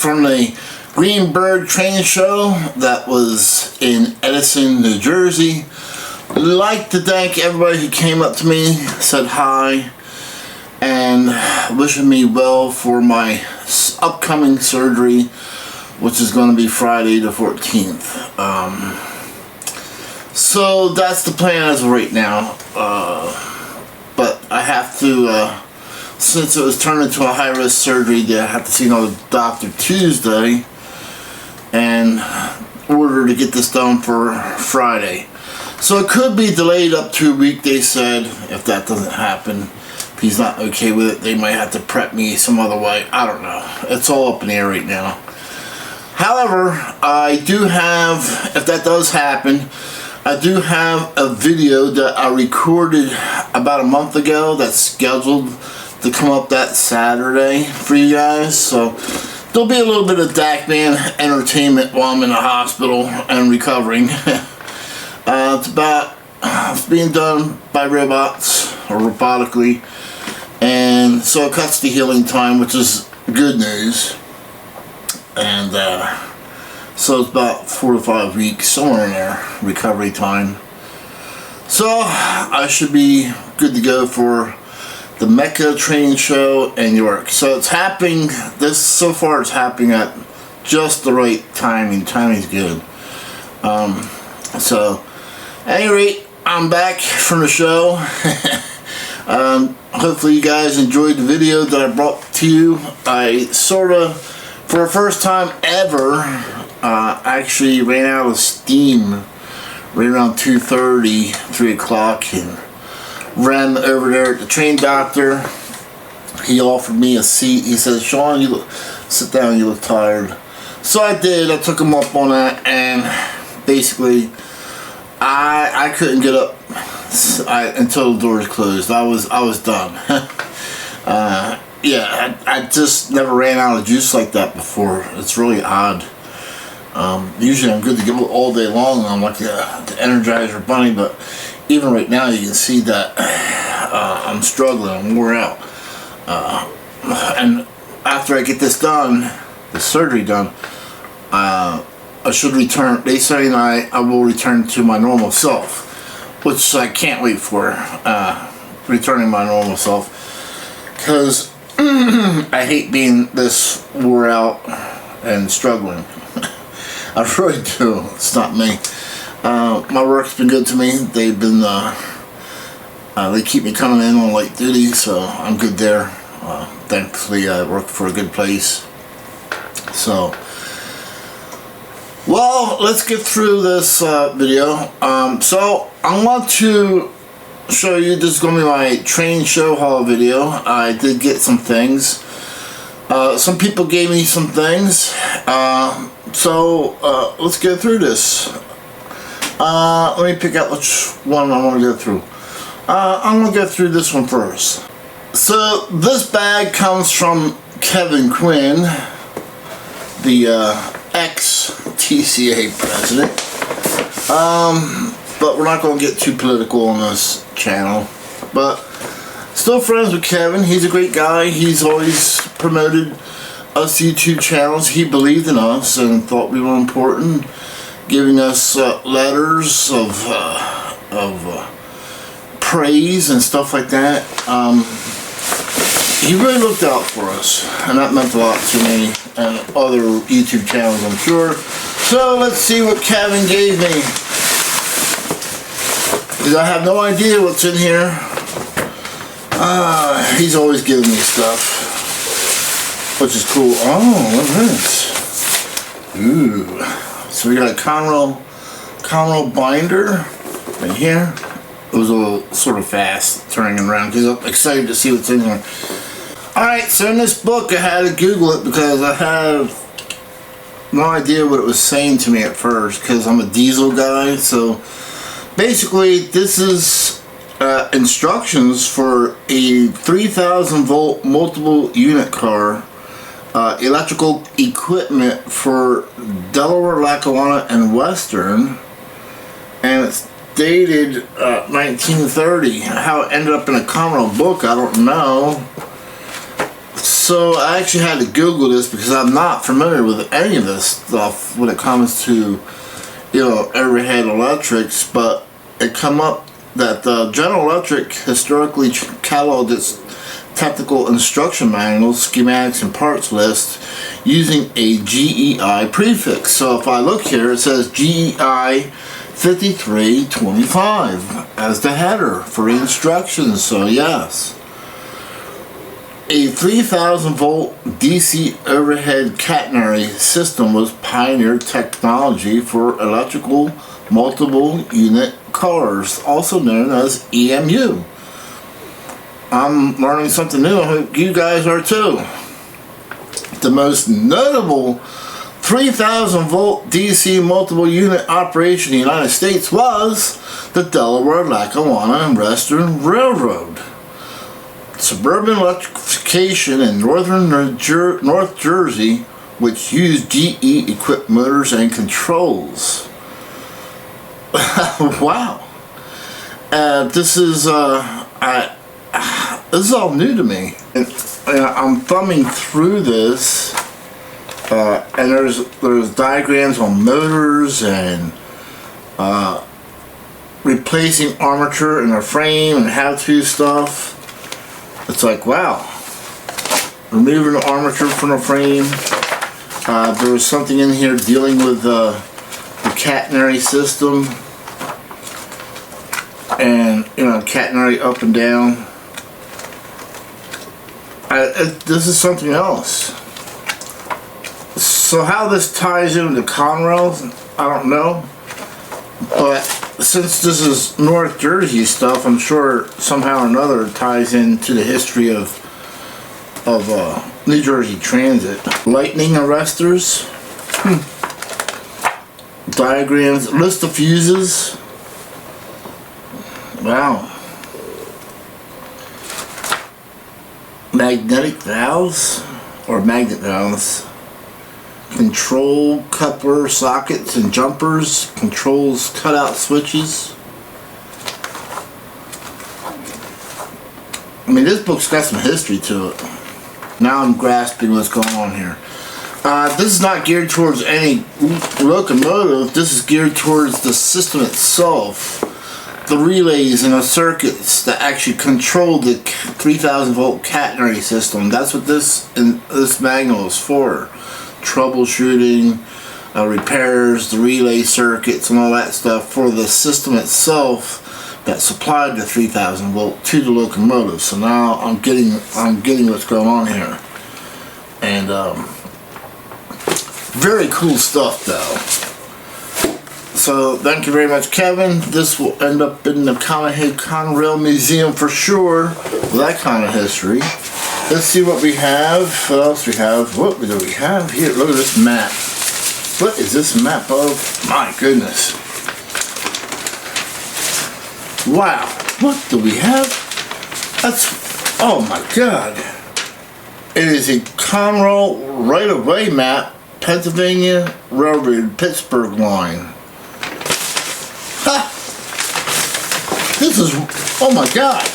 from the Greenberg train show that was in Edison, New Jersey. I'd like to thank everybody who came up to me, said hi, and wishing me well for my upcoming surgery, which is going to be Friday the 14th. So that's the plan as of right now. But I have to, since it was turned into a high-risk surgery, I have to see another doctor Tuesday and order to get this done for Friday. So it could be delayed up to a week, they said. If that doesn't happen, if he's not okay with it, they might have to prep me some other way. I don't know. It's all up in the air right now. However, I do have, if that does happen, I do have a video that I recorded about a month ago that's scheduled to come up that Saturday for you guys. So there'll be a little bit of Dakman entertainment while I'm in the hospital and recovering. It's being done by robots or robotically, and so it cuts the healing time, which is good news. And so it's about 4 to 5 weeks, somewhere in there, recovery time. So I should be good to go for the Mecca training show in New York. So it's happening, so far it's happening at just the right timing. Timing's good. So at any rate, I'm back from the show. Hopefully you guys enjoyed the video that I brought to you. I sort of, for the first time ever, actually ran out of steam right around 2:30, 3 o'clock, and ran over there at the train doctor. He offered me a seat. He said, "Sean, you sit down, you look tired." So I did. I took him up on that, and basically I couldn't get up until the doors closed. I was done. Yeah, I just never ran out of juice like that before. It's really odd. Usually I'm good to go all day long. I'm like the Energizer Bunny, but even right now you can see that I'm struggling. I'm wore out. And after I get this done, the surgery done, I should return. They say I will return to my normal self, which I can't wait for. Returning my normal self, because I hate being this wore out and struggling. I really do. It's not me. My work's been good to me. They've been, they keep me coming in on light duty, so I'm good there. Thankfully, I work for a good place. So, well, let's get through this video. So, I want to show you, this is going to be my train show haul video. I did get some things. Some people gave me some things. So let's go through this. Let me pick out which one I want to go through. I'm going to go through this one first. So this bag comes from Kevin Quinn, the ex-TCA president. But we're not going to get too political on this channel. But still friends with Kevin. He's a great guy. He's always promoted us YouTube channels. He believed in us and thought we were important, giving us letters of praise and stuff like that. He really looked out for us, and that meant a lot to me and other YouTube channels, I'm sure. So let's see what Kevin gave me, because I have no idea what's in here. He's always giving me stuff, which is cool. Oh, look at this. Ooh. So we got a Conroe binder right here. It was a little sort of fast turning around because I'm excited to see what's in here. Alright, so in this book I had to Google it because I had no idea what it was saying to me at first, because I'm a diesel guy. So basically this is instructions for a 3,000 volt multiple unit car, electrical equipment for Delaware, Lackawanna, and Western, and it's dated 1930. How it ended up in a Conroe book, I don't know. So I actually had to Google this because I'm not familiar with any of this stuff when it comes to, you know, overhead electrics, but it come up that General Electric historically cataloged its technical instruction manuals, schematics, and parts list using a GEI prefix. So if I look here, it says GEI 5325 as the header for the instructions. So yes, a 3000 volt DC overhead catenary system was pioneer technology for electrical multiple unit cars, also known as EMU. I'm learning something new. I hope you guys are too. The most notable 3000 volt DC multiple unit operation in the United States was the Delaware, Lackawanna and Western Railroad. Suburban electrification in northern North Jersey, which used GE equipped motors and controls. Wow. This is all new to me. And I'm thumbing through this, and there's diagrams on motors and replacing armature in a frame and how-to stuff. It's like, wow. Removing the armature from the frame. There was something in here dealing with the catenary system, and you know, catenary up and down. This is something else. So how this ties into Conrail's, I don't know. But since this is North Jersey stuff, I'm sure somehow or another it ties into the history of New Jersey Transit. Lightning arresters. Diagrams. List of fuses. Wow. Magnetic valves, or magnet valves. Control coupler sockets and jumpers. Controls cutout switches. I mean, this book's got some history to it. Now I'm grasping what's going on here. This is not geared towards any locomotive. This is geared towards the system itself. The relays and the circuits that actually control the 3000 volt catenary system. That's what this manual is for. Troubleshooting, repairs, the relay circuits and all that stuff for the system itself that supplied the 3000 volt to the locomotive. So now I'm getting what's going on here. And very cool stuff though. So thank you very much, Kevin. This will end up in the Conrail Museum for sure with that kind of history. Let's see what we have. What else we have? What do we have here? Look at this map. What is this map of? My goodness. Wow. What do we have? That's, oh my God. It is a Conrail right-of-way map, Pennsylvania Railroad, Pittsburgh line. Ha! This is, oh my God.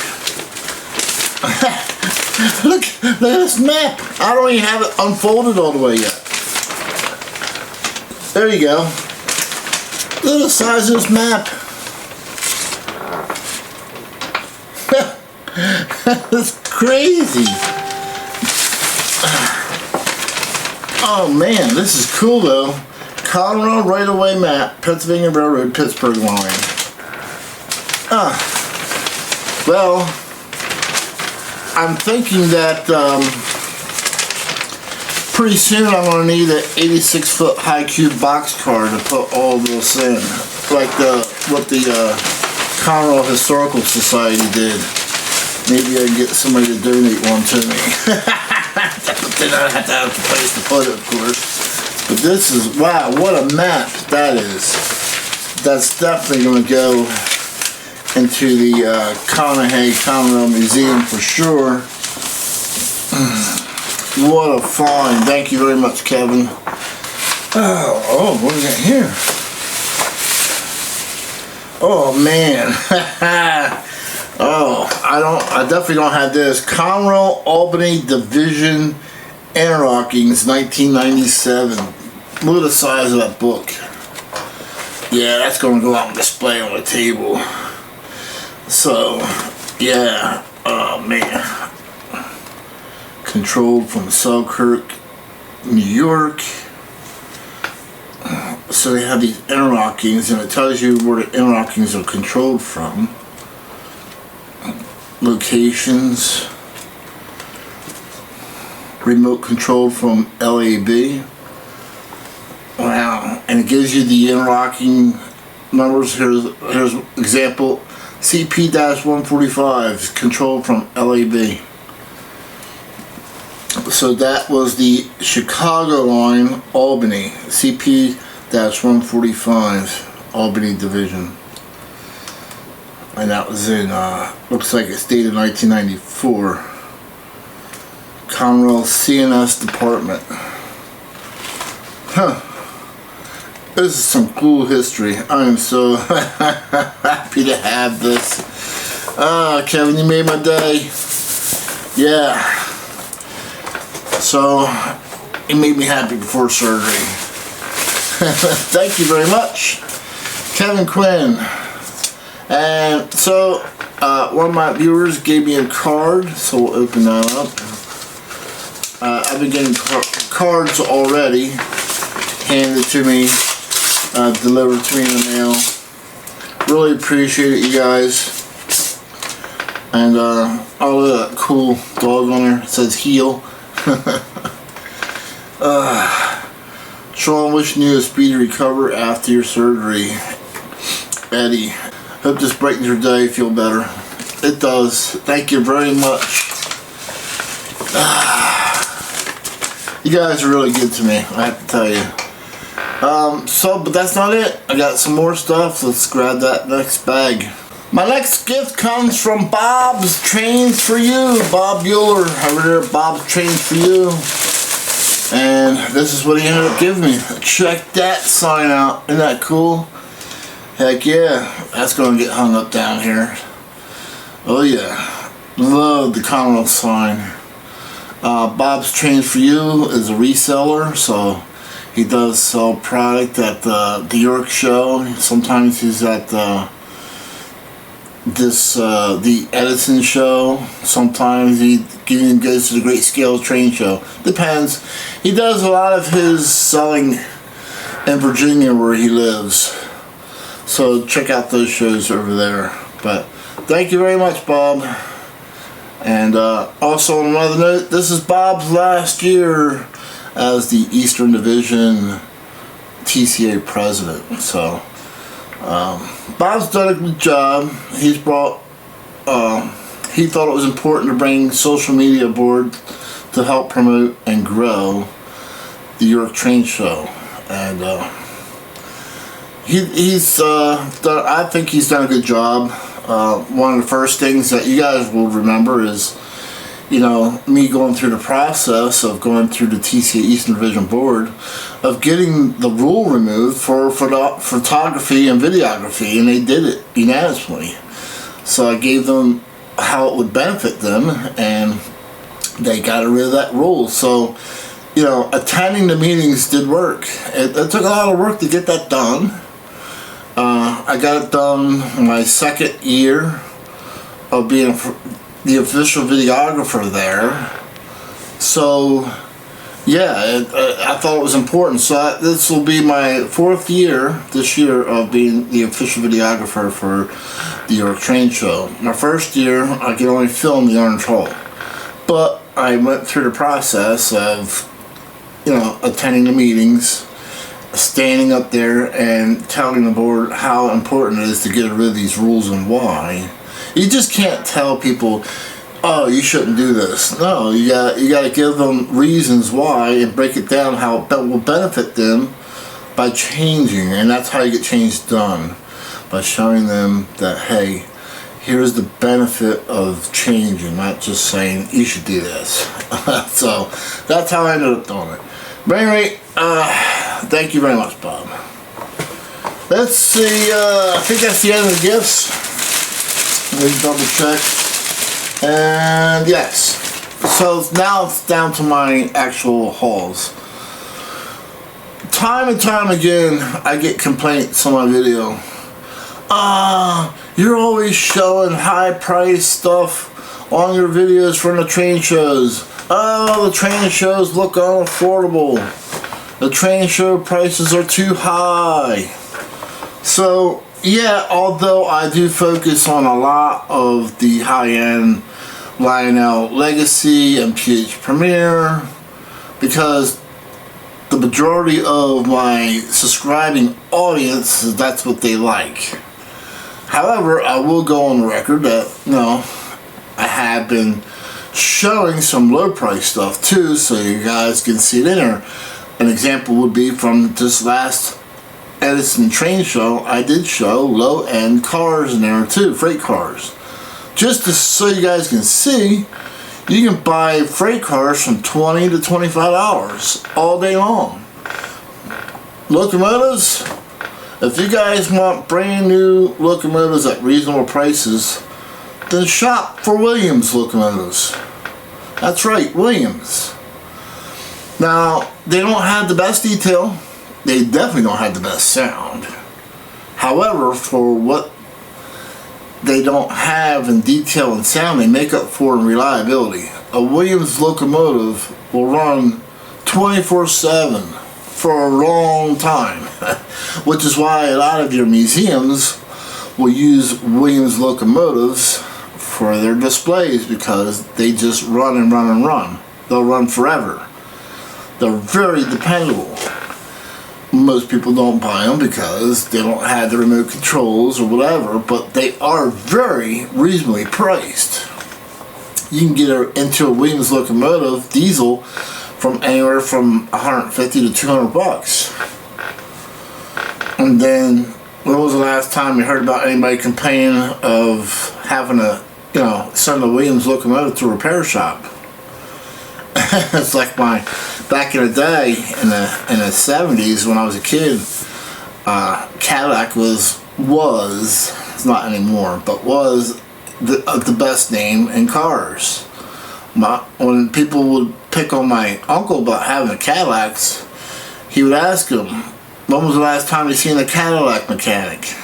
Look at this map. I don't even have it unfolded all the way yet. There you go. Look at the size of this map. That's crazy. Oh man, this is cool though. Conrail right-of-way map, Pennsylvania Railroad, Pittsburgh line. Well, I'm thinking that pretty soon I'm going to need an 86-foot high cube box car to put all this in, like what the Conrail Historical Society did. Maybe I can get somebody to donate one to me. But then I have to have the place to put it, of course. But this is, wow, what a map that is. That's definitely going to go into the Conrail Museum for sure. What a find. Thank you very much, Kevin. Oh, what do we got here? Oh, man. Oh, I definitely don't have this. Conrail Albany Division Interlockings, 1997. Look at the size of that book. Yeah, that's going to go out on display on the table. So, yeah, oh man. Controlled from Selkirk, New York. So they have these interlockings, and it tells you where the interlockings are controlled from. Locations. Remote controlled from LAB. Wow, and it gives you the interlocking numbers. Here's example. CP-145 controlled from LAB. So that was the Chicago line, Albany, CP-145, Albany Division. And that was in, looks like it's dated 1994. Conrail CNS Department. Huh. This is some cool history. I am so happy to have this. Kevin, you made my day. Yeah. So, it made me happy before surgery. Thank you very much, Kevin Quinn. And so, one of my viewers gave me a card, so we'll open that up. I've been getting cards already handed to me, delivered to me in the mail. Really appreciate it, you guys. And all of that cool dog on there. It says heal. Sean, wishing you a speedy recovery after your surgery. Eddie, hope this brightens your day. Feel better. It does. Thank you very much. You guys are really good to me, I have to tell you. But that's not it. I got some more stuff. Let's grab that next bag. My next gift comes from Bob's Trains for You. Bob Bueller over there at Bob's Trains for You. And this is what he ended up giving me. Check that sign out. Isn't that cool? Heck yeah. That's going to get hung up down here. Oh yeah. Love the Conrail sign. Bob's Trains for You is a reseller, so he does sell product at the York show. Sometimes he's at the Edison show. Sometimes he even goes to the Great Scale Train show. Depends. He does a lot of his selling in Virginia where he lives. So check out those shows over there. But thank you very much, Bob. And also on another note, this is Bob's last year as the Eastern Division TCA president. So Bob's done a good job. He's brought, he thought it was important to bring social media aboard to help promote and grow the York Train Show. And he's done, I think he's done a good job. One of the first things that you guys will remember is, you know, me going through the process of going through the TCA Eastern Division Board of getting the rule removed for photography and videography, and they did it unanimously. So I gave them how it would benefit them, and they got rid of that rule. So, you know, attending the meetings did work. It took a lot of work to get that done. I got it done my second year of being the official videographer there. So, yeah, I thought it was important. So this will be my fourth year this year of being the official videographer for the York Train Show. My first year, I could only film the Orange Hall. But I went through the process of, you know, attending the meetings, standing up there and telling the board how important it is to get rid of these rules and why. You just can't tell people, oh, you shouldn't do this. No, you got to give them reasons why and break it down how it will benefit them by changing. And that's how you get change done, by showing them that, hey, here's the benefit of changing, not just saying you should do this. So that's how I ended up doing it. But anyway, thank you very much, Bob. Let's see, I think that's the end of the gifts. Let me double check. And yes. So now it's down to my actual hauls. Time and time again, I get complaints on my video. You're always showing high price stuff on your videos from the train shows. Oh, the train shows look unaffordable. The train show prices are too high. So, yeah, although I do focus on a lot of the high-end Lionel Legacy and PH Premier, because the majority of my subscribing audience, that's what they like. However, I will go on the record that, I have been showing some low price stuff too, so you guys can see it in there. An example would be from this last Edison train show. I did show low end cars in there too, freight cars. Just so you guys can see, you can buy freight cars from $20 to $25 all day long. Locomotives, if you guys want brand new locomotives at reasonable prices, then shop for Williams locomotives. That's right, Williams. Now, they don't have the best detail. They definitely don't have the best sound. However, for what they don't have in detail and sound, they make up for in reliability. A Williams locomotive will run 24/7 for a long time, which is why a lot of your museums will use Williams locomotives for their displays, because they just run and run and run. They'll run forever. They're very dependable. Most people don't buy them because they don't have the remote controls or whatever, but they are very reasonably priced. You can get into a Williams locomotive diesel from anywhere from $150 to $200. And then, when was the last time you heard about anybody complaining of having to, send a Williams locomotive to a repair shop? It's like back in the day, in the 70s, when I was a kid, Cadillac was, it's not anymore, but was the best name in cars. When people would pick on my uncle about having Cadillacs, he would ask him, when was the last time you seen a Cadillac mechanic?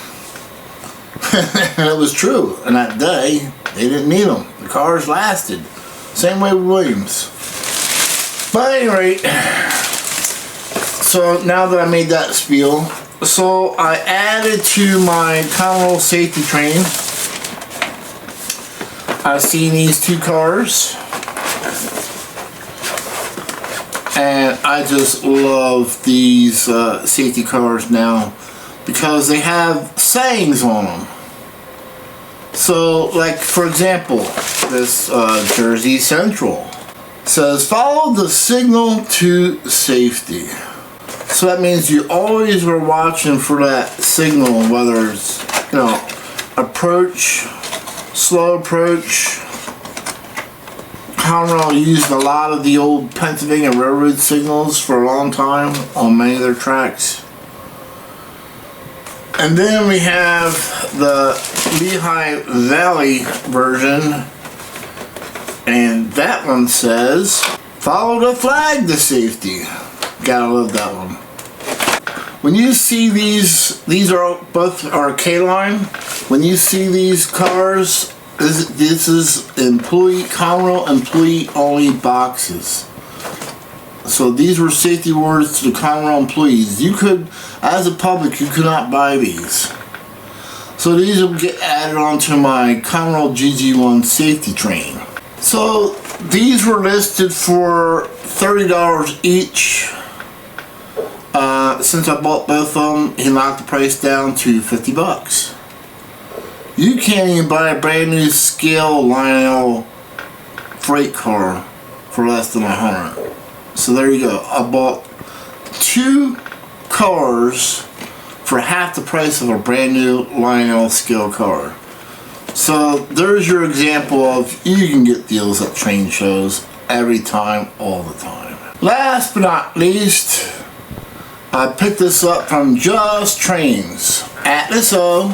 And it was true. And that day, they didn't need them. The cars lasted. Same way with Williams. But at any rate, so now that I made that spiel, so I added to my Conroe safety training, I've seen these two cars, and I just love these safety cars now because they have sayings on them. So, like, for example, this Jersey Central says, follow the signal to safety. So that means you always are watching for that signal, whether it's, approach, slow approach. Conroe used a lot of the old Pennsylvania Railroad signals for a long time on many of their tracks. And then we have the Lehigh Valley version, and that one says, follow the flag to safety. Gotta love that one. When you see these are both are K-line. When you see these cars, this is Conroe employee only boxes. So these were safety words to the Conroe employees. You could, as a public, you could not buy these. So these will get added onto my Conroe GG1 safety train. So these were listed for $30 each. Since I bought both of them, he knocked the price down to $50. You can't even buy a brand new scale Lionel freight car for less than $100. So there you go. I bought two cars for half the price of a brand new Lionel scale car. So there's your example of you can get deals at train shows every time, all the time. Last but not least, I picked this up from Just Trains. Atlas O,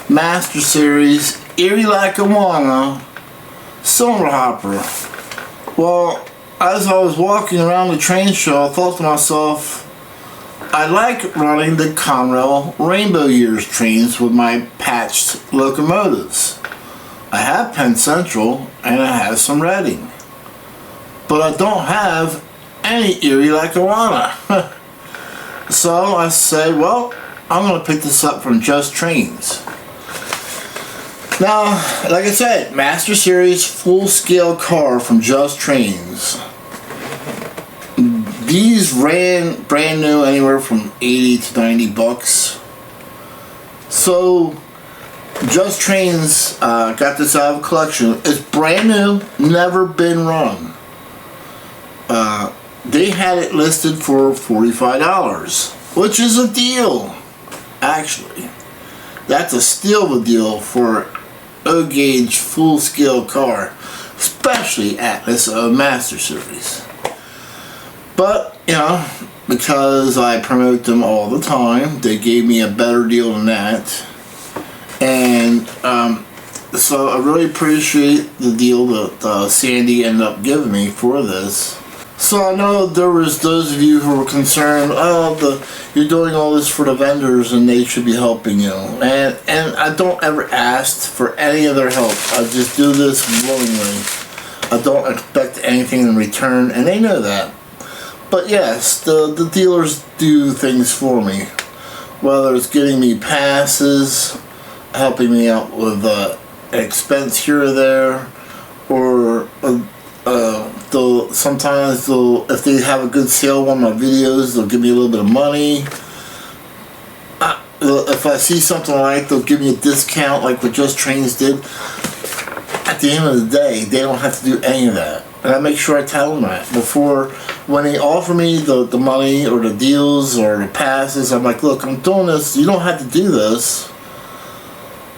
Master Series Erie Lackawanna Cylinder Hopper. Well, as I was walking around the train show, I thought to myself, I like running the Conrail Rainbow Years trains with my patched locomotives. I have Penn Central and I have some Reading, but I don't have any Erie Lackawanna. So I said, well, I'm going to pick this up from Just Trains. Now, like I said, Master Series full-scale car from Just Trains. These ran brand new anywhere from 80 to 90 bucks. So, Just Trains got this out of collection. It's brand new, never been run. They had it listed for $45, which is a deal. Actually, that's a steal of a deal for an O-gauge full-scale car, especially Atlas Master Series. But, you know, because I promote them all the time, they gave me a better deal than that. And so I really appreciate the deal that Sandy ended up giving me for this. So I know there was those of you who were concerned, oh, you're doing all this for the vendors and they should be helping you. And I don't ever ask for any of their help. I just do this willingly. I don't expect anything in return, and they know that. But yes, the dealers do things for me. Whether it's getting me passes, helping me out with an expense here or there, or sometimes if they have a good sale on my videos, they'll give me a little bit of money. If I see something I like, they'll give me a discount like what Just Trains did. At the end of the day, they don't have to do any of that. And I make sure I tell them that before, when they offer me the money or the deals or the passes, I'm like, look, I'm doing this, you don't have to do this.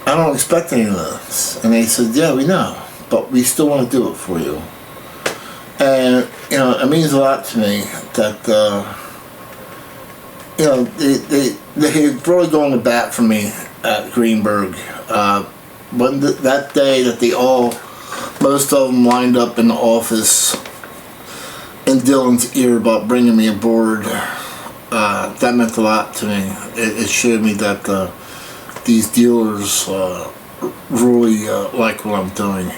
I don't expect any of this. And they said, yeah, we know, but we still want to do it for you. And, you know, it means a lot to me that, you know, they really going to bat for me at Greenberg. When that day that most of them lined up in the office in Dylan's ear about bringing me aboard, that meant a lot to me. It showed me that these dealers really like what I'm doing.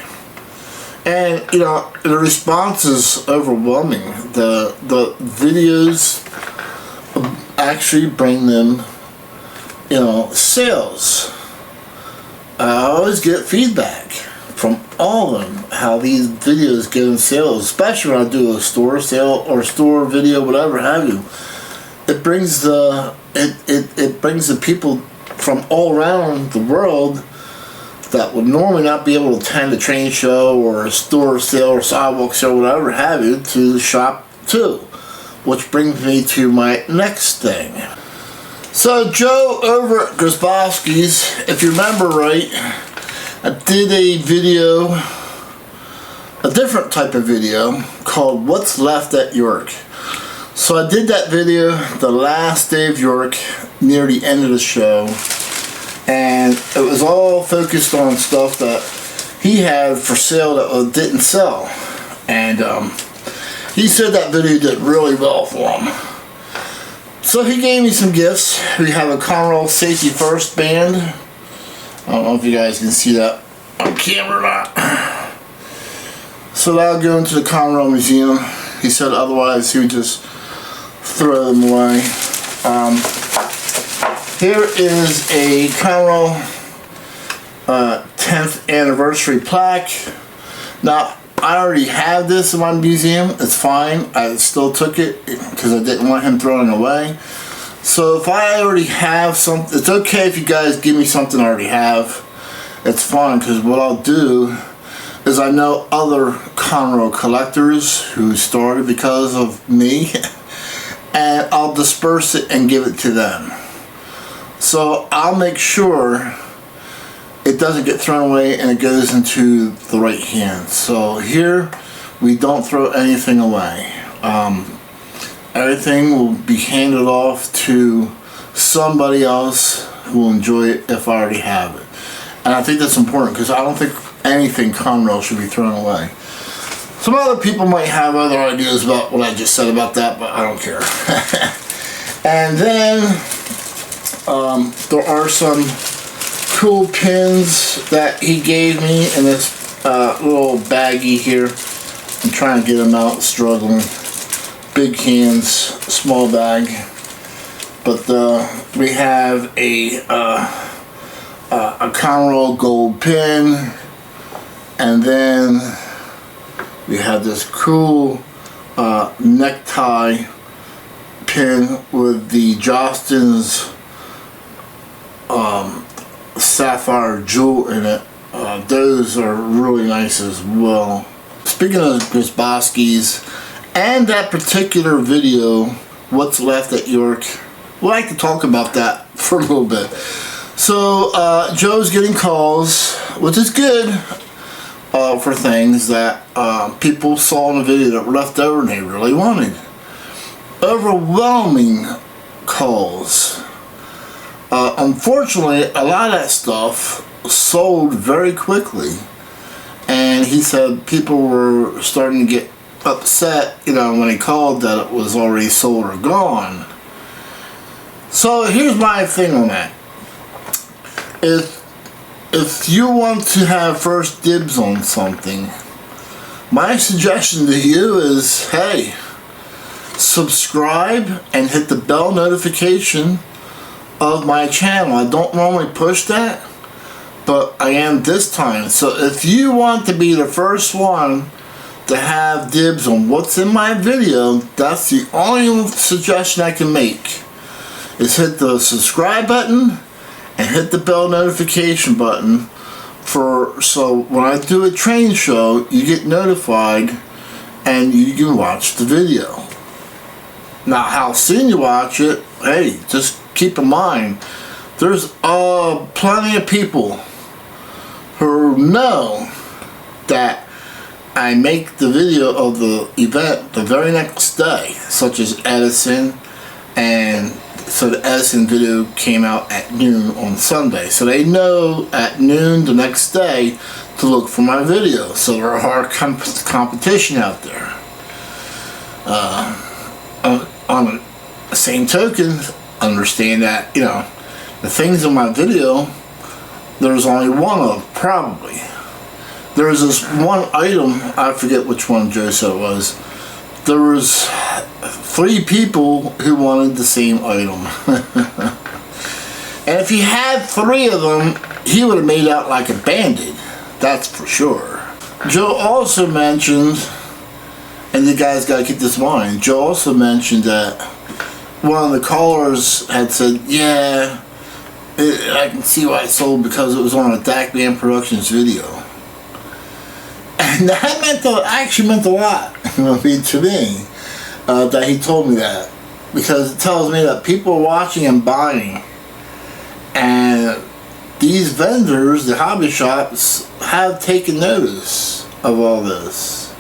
And, you know, the response is overwhelming. The videos actually bring them, you know, sales. I always get feedback from all of them how these videos give them sales, especially when I do a store sale or store video, whatever have you. It brings it brings the people from all around the world that would normally not be able to attend a train show or a store sale or sidewalk sale, whatever have you, to shop too. Which brings me to my next thing. So Joe over at Grosbowski's, if you remember right, I did a video, a different type of video called What's Left at York. So I did that video the last day of York, near the end of the show. And it was all focused on stuff that he had for sale that didn't sell. And he said that video did really well for him. So he gave me some gifts. We have a Conrail Safety First band. I don't know if you guys can see that on camera or not. So that'll go into the Conrail Museum. He said otherwise he would just throw them away. Here is a Conrail 10th anniversary plaque. Now, I already have this in my museum. It's fine. I still took it because I didn't want him throwing it away. So if I already have something, it's okay if you guys give me something I already have. It's fine, because what I'll do is I know other Conrail collectors who started because of me, and I'll disperse it and give it to them. So I'll make sure it doesn't get thrown away and it goes into the right hands. So here we don't throw anything away. Everything will be handed off to somebody else who will enjoy it if I already have it. And I think that's important because I don't think anything Conrail should be thrown away. Some other people might have other ideas about what I just said about that, but I don't care. And then there are some cool pins that he gave me in this little baggie here. I'm trying to get them out, struggling. Big hands, small bag. But we have a Conrail gold pin, and then we have this cool necktie pin with the Jostens sapphire jewel in it. Those are really nice as well. Speaking of Grisboski's and that particular video, What's Left at York, we'd like to talk about that for a little bit. So Joe's getting calls, which is good, for things that people saw in the video that were left over and they really wanted. Overwhelming calls. Unfortunately, a lot of that stuff sold very quickly, and he said people were starting to get upset, you know, when he called that it was already sold or gone. So here's my thing on that. If you want to have first dibs on something, my suggestion to you is, hey, subscribe and hit the bell notification of my channel. I don't normally push that, but I am this time. So if you want to be the first one to have dibs on what's in my video, that's the only suggestion I can make, is hit the subscribe button and hit the bell notification button so when I do a train show, you get notified and you can watch the video. Now, how soon you watch it, hey, just keep in mind, there's plenty of people who know that I make the video of the event the very next day, such as Edison, and so the Edison video came out at noon on Sunday. So they know at noon the next day to look for my video. So there are competition out there. On the same token, understand that, you know, the things in my video, there's only one of, probably. There was this one item, I forget which one Joe said it was. There was 3 people who wanted the same item. And if he had 3 of them, he would have made out like a bandit. That's for sure. Joe also mentioned, and you guys got to keep this in mind, Joe also mentioned that one of the callers had said, yeah, I can see why it sold because it was on a Dak Band Productions video. And that actually meant a lot to me, that he told me that, because it tells me that people are watching and buying, and these vendors, the hobby shops, have taken notice of all this,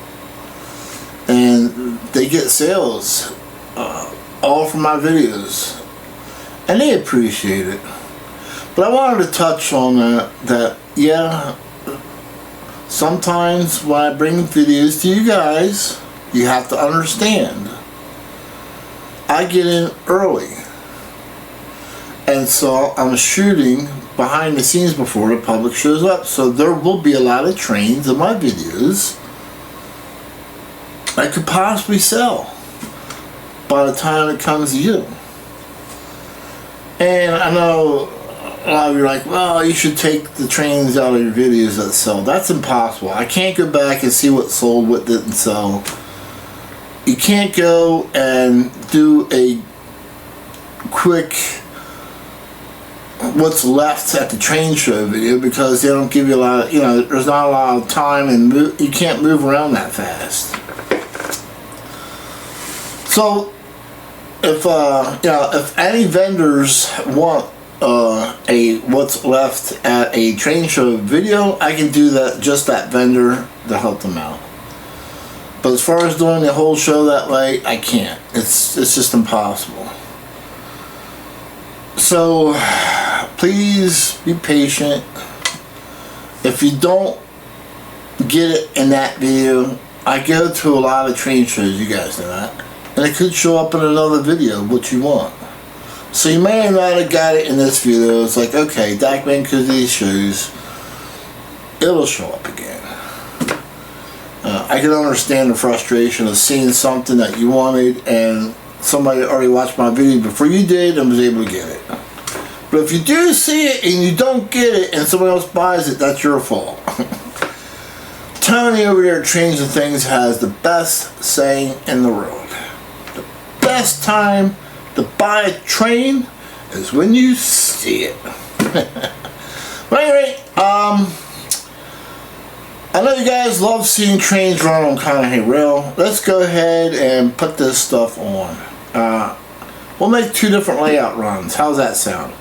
and they get sales all from my videos, and they appreciate it. But I wanted to touch on that yeah, sometimes when I bring videos to you guys, you have to understand, I get in early, and so I'm shooting behind the scenes before the public shows up, so there will be a lot of trains in my videos I could possibly sell by the time it comes to you. And I know a lot of you are like, well, you should take the trains out of your videos that sell. That's impossible. I can't go back and see what sold, what didn't sell. You can't go and do a quick what's left at the train show video, because they don't give you a lot of, you know, there's not a lot of time, and you can't move around that fast. So if you know, if any vendors want a what's left at a train show video, I can do that, just that vendor, to help them out. But as far as doing the whole show that way, I can't. It's just impossible. So please be patient. If you don't get it in that video, I go to a lot of train shows, you guys know that, and it could show up in another video, what you want. So you may not have got it in this video. It's like, okay, Dak Man goes to these shows, it'll show up again. I can understand the frustration of seeing something that you wanted and somebody already watched my video before you did and was able to get it. But if you do see it and you don't get it and somebody else buys it, that's your fault. Tony over there at Trains and Things has the best saying in the world. The best time to buy a train is when you see it. But anyway, I know you guys love seeing trains run on Conahee Rail. Let's go ahead and put this stuff on. We'll make 2 different layout runs. How's that sound?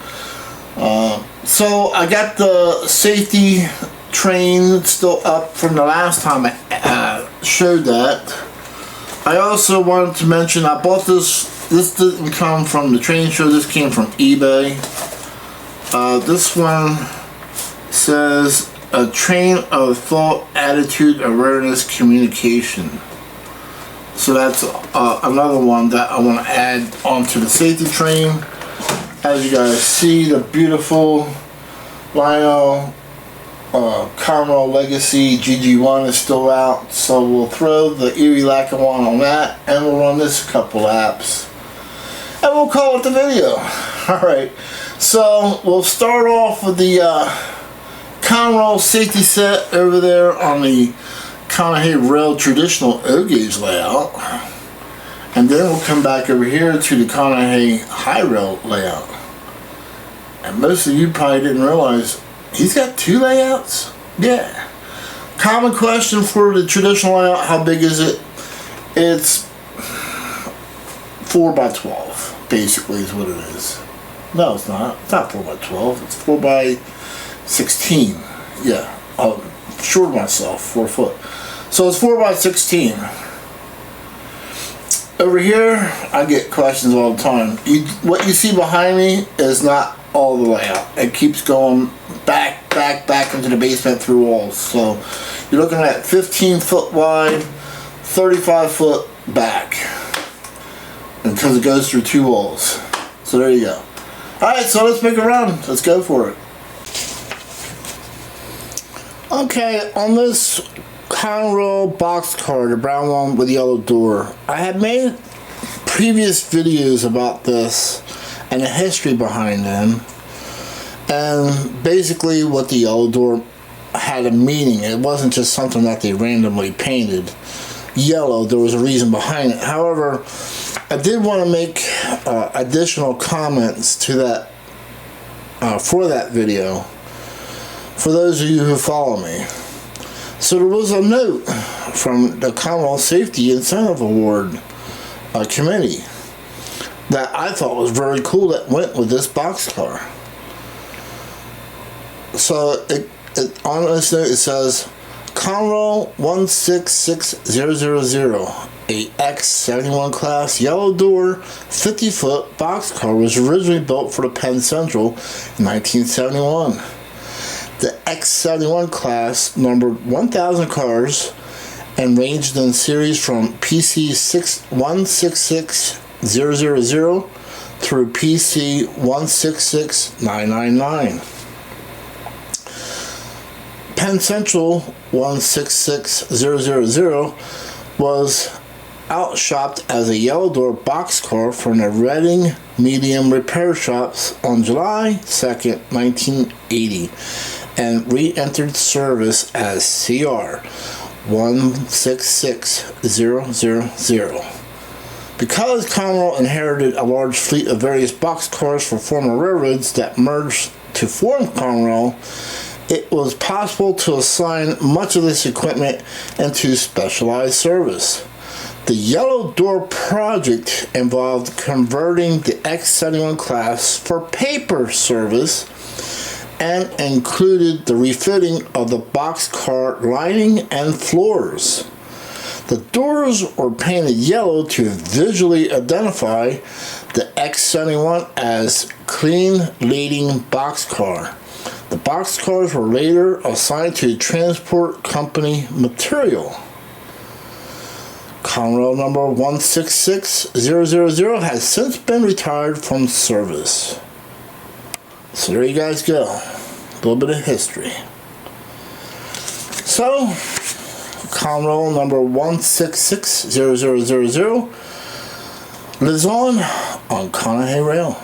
So I got the safety train still up from the last time I showed that. I also wanted to mention I bought this. This didn't come from the train show. This came from eBay. This one says a train of thought, attitude, awareness, communication. So that's another one that I want to add onto the safety train. As you guys see, the beautiful Lionel Conrail Legacy GG1 is still out. So we'll throw the Erie Lackawanna on that and we'll run this a couple laps. And we'll call it the video. Alright, so we'll start off with the Conrail safety set over there on the Conahee Rail traditional O-gauge layout, and then we'll come back over here to the Conahee high rail layout. And most of you probably didn't realize he's got 2 layouts. Yeah. Common question for the traditional layout: how big is it? It's 4 by 12 basically is what it is. No, it's not. It's not 4 by 12. It's 4 by 16. Yeah, I'll short myself 4 foot. So it's 4 by 16. Over here, I get questions all the time. What you see behind me is not all the layout. It keeps going back into the basement through walls. So you're looking at 15 foot wide, 35 foot back, because it goes through 2 walls. So there you go. Alright, so let's make a run. Let's go for it. Okay, on this Conrail boxcar, the brown one with the yellow door, I had made previous videos about this and the history behind them, and basically what the yellow door had a meaning. It wasn't just something that they randomly painted yellow. There was a reason behind it. However, I did want to make additional comments to that for that video, for those of you who follow me. So there was a note from the Conrail Safety Incentive Award committee that I thought was very cool that went with this boxcar. So on this note it says, Conrail 166000, a X71 class yellow door 50 foot boxcar, was originally built for the Penn Central in 1971. The X71 class numbered 1,000 cars and ranged in series from PC 166000 through PC 166999. Penn Central 166000 was outshopped as a yellow door boxcar from the Reading Medium Repair Shops on July 2nd, 1980, and re-entered service as CR 166000. Because Conrail inherited a large fleet of various boxcars for former railroads that merged to form Conrail, it was possible to assign much of this equipment into specialized service. The Yellow Door project involved converting the X71 class for paper service and included the refitting of the boxcar lining and floors. The doors were painted yellow to visually identify the X71 as clean lading boxcar. The boxcars were later assigned to transport company material. Conrail number 166000 has since been retired from service. So there you guys go. A little bit of history. So, Conrail number 166000 lives on Conahee Rail.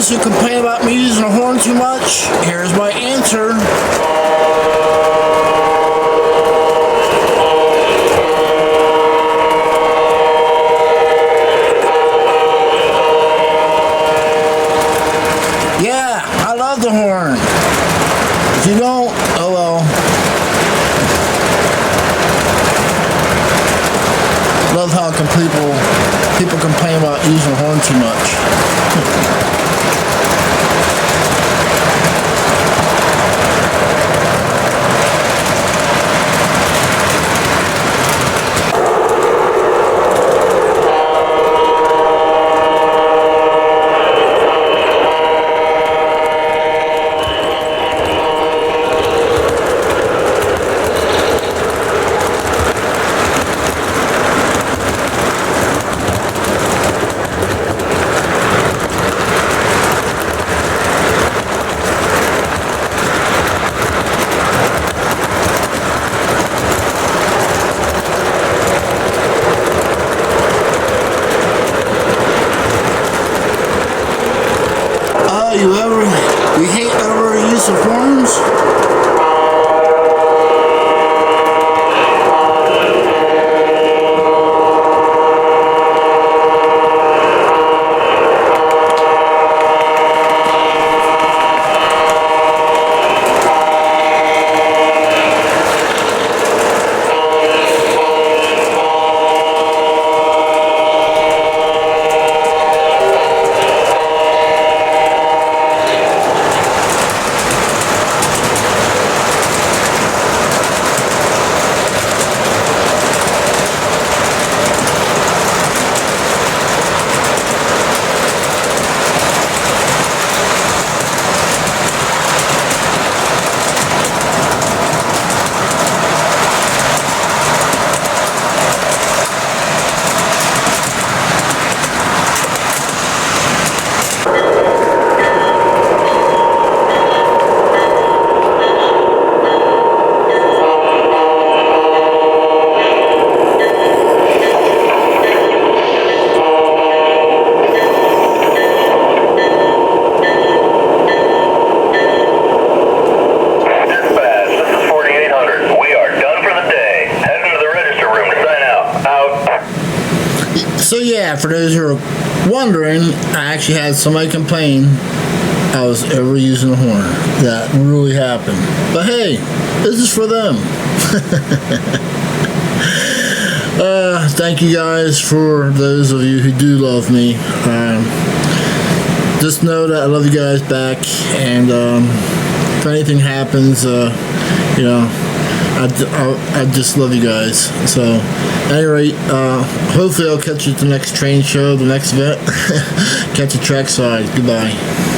those who complain about me using a horn too much, here's my answer. Yeah, I love the horn. If you don't, oh well. Love how people complain about using a horn too much. You hate overuse of horns? So yeah, for those who are wondering, I actually had somebody complain I was ever using a horn. That really happened. But hey, this is for them. Thank you guys for those of you who do love me. Just know that I love you guys back, and if anything happens, you know, I just love you guys. So, at any rate, hopefully I'll catch you at the next train show, the next event. Catch you trackside. Goodbye.